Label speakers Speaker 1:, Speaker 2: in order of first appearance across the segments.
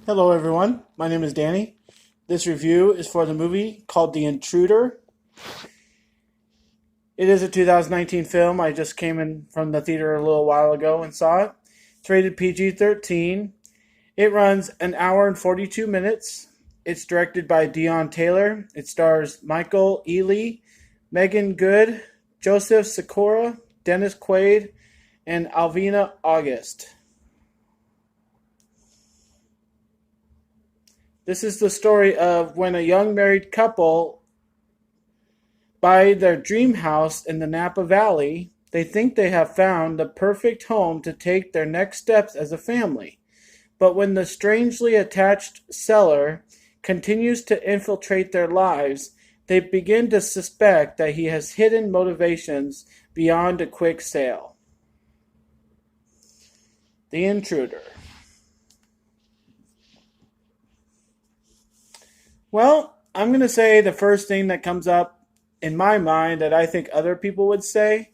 Speaker 1: Hello, everyone. My name is Danny. This review is for the movie called The Intruder. It is a 2019 film. I just came in from the theater a little while ago and saw it. It's rated PG-13. It runs an hour and 42 minutes. It's directed by Dion Taylor. It stars Michael Ealy, Megan Good, Joseph Sikora, Dennis Quaid, and Alvina August. This is the story of when a young married couple buy their dream house in the Napa Valley. They think they have found the perfect home to take their next steps as a family. But when the strangely attached seller continues to infiltrate their lives, they begin to suspect that he has hidden motivations beyond a quick sale. The Intruder. Well, I'm going to say the first thing that comes up in my mind that I think other people would say.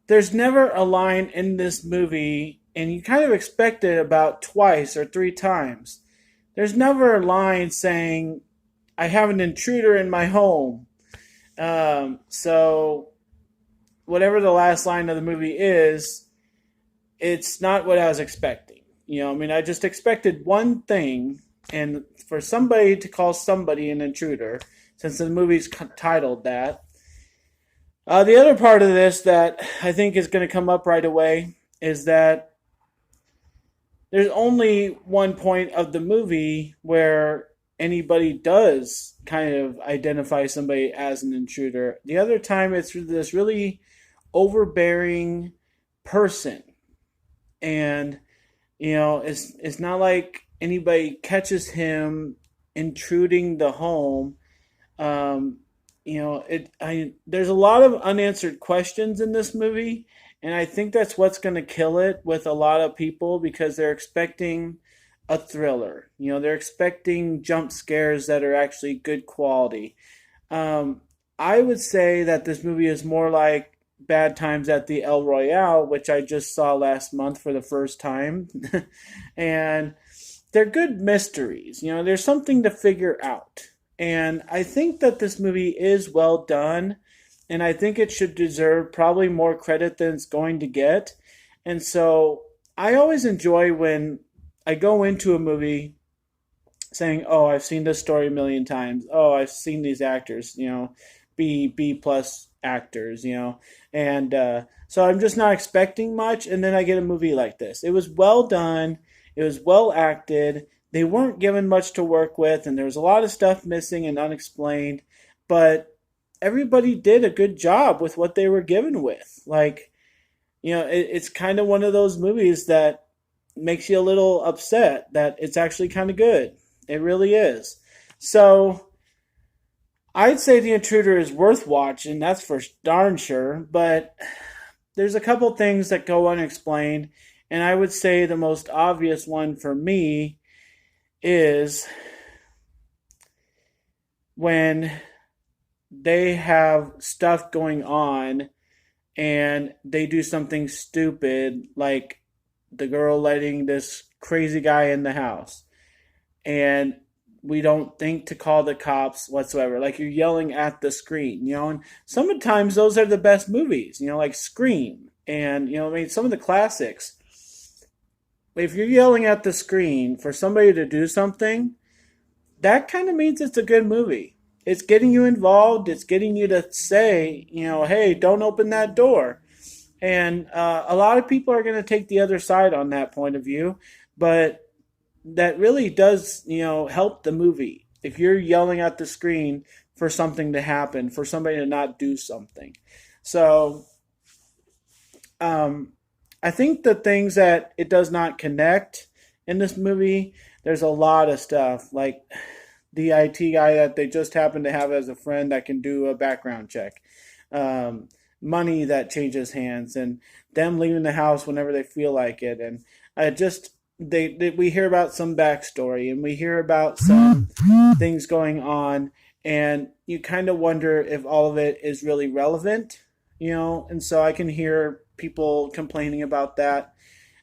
Speaker 1: There's never a line in this movie, and you kind of expect it about twice or three times. There's never a line saying, I have an intruder in my home. So, whatever the last line of the movie is, it's not what I was expecting. I just expected one thing, and for somebody to call somebody an intruder, since the movie's titled that. The other part of this that I think is going to come up right away is that there's only one point of the movie where anybody does kind of identify somebody as an intruder. The other time it's this really overbearing person. And, it's not like anybody catches him intruding the home. There's a lot of unanswered questions in this movie, and I think that's what's going to kill it with a lot of people because they're expecting a thriller. They're expecting jump scares that are actually good quality. I would say that this movie is more like Bad Times at the El Royale, which I just saw last month for the first time. And they're good mysteries. There's something to figure out. And I think that this movie is well done. And I think it should deserve probably more credit than it's going to get. And so I always enjoy when I go into a movie saying, oh, I've seen this story a million times. Oh, I've seen these actors, B plus actors, and so I'm just not expecting much, and then I get a movie like this. It was well done, it was well acted, they weren't given much to work with, and there was a lot of stuff missing and unexplained, but everybody did a good job with what they were given with. It's kind of one of those movies that makes you a little upset that it's actually kind of good. It really is. So I'd say The Intruder is worth watching, that's for darn sure, but there's a couple things that go unexplained, and I would say the most obvious one for me is when they have stuff going on and they do something stupid, like the girl letting this crazy guy in the house, and we don't think to call the cops whatsoever. Like you're yelling at the screen, and sometimes those are the best movies, like Scream and, some of the classics. If you're yelling at the screen for somebody to do something, that kind of means it's a good movie. It's getting you involved. It's getting you to say, hey, don't open that door. And a lot of people are going to take the other side on that point of view, but that really does, help the movie. If you're yelling at the screen for something to happen, for somebody to not do something. So, I think the things that it does not connect in this movie, there's a lot of stuff. Like the IT guy that they just happen to have as a friend that can do a background check. Money that changes hands, and them leaving the house whenever they feel like it. And I just... we hear about some backstory, and we hear about some things going on, and you kind of wonder if all of it is really relevant, and so I can hear people complaining about that.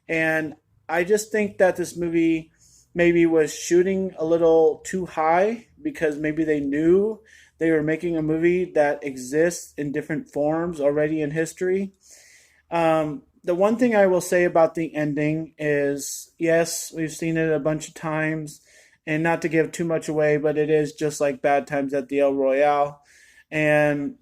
Speaker 1: And I just think that this movie maybe was shooting a little too high because maybe they knew they were making a movie that exists in different forms already in history. The one thing I will say about the ending is yes, we've seen it a bunch of times, and not to give too much away, but it is just like Bad Times at the El Royale. And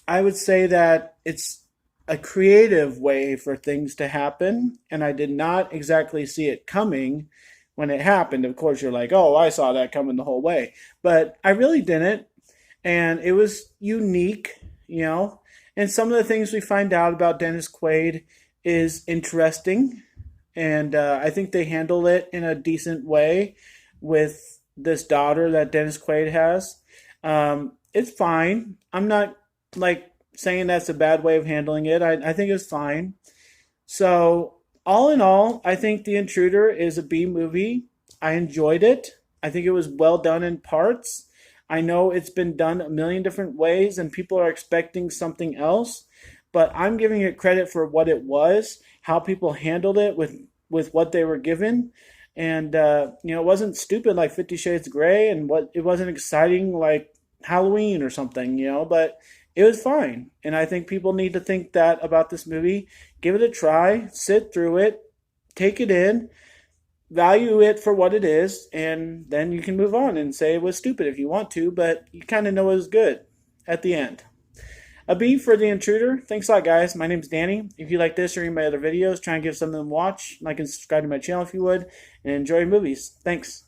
Speaker 1: I would say that it's a creative way for things to happen, and I did not exactly see it coming when it happened. Of course, you're like, oh, I saw that coming the whole way, but I really didn't, and it was unique, you know. And some of the things we find out about Dennis Quaid is interesting, and I think they handle it in a decent way with this daughter that Dennis Quaid has. It's fine. I'm not like saying that's a bad way of handling it. I think it's fine. So all in all, I think The Intruder is a B movie. I enjoyed it. I think it was well done in parts. I know it's been done a million different ways and people are expecting something else, but I'm giving it credit for what it was, how people handled it with what they were given. And it wasn't stupid like 50 Shades of Grey, and what it wasn't exciting like Halloween or something, but it was fine. And I think people need to think that about this movie. Give it a try, sit through it, take it in, value it for what it is, and then you can move on and say it was stupid if you want to, but you kind of know it was good at the end. A B for The Intruder. Thanks a lot, guys. My name's Danny. If you like this or any of my other videos, try and give something to watch. Like and subscribe to my channel if you would, and enjoy movies. Thanks.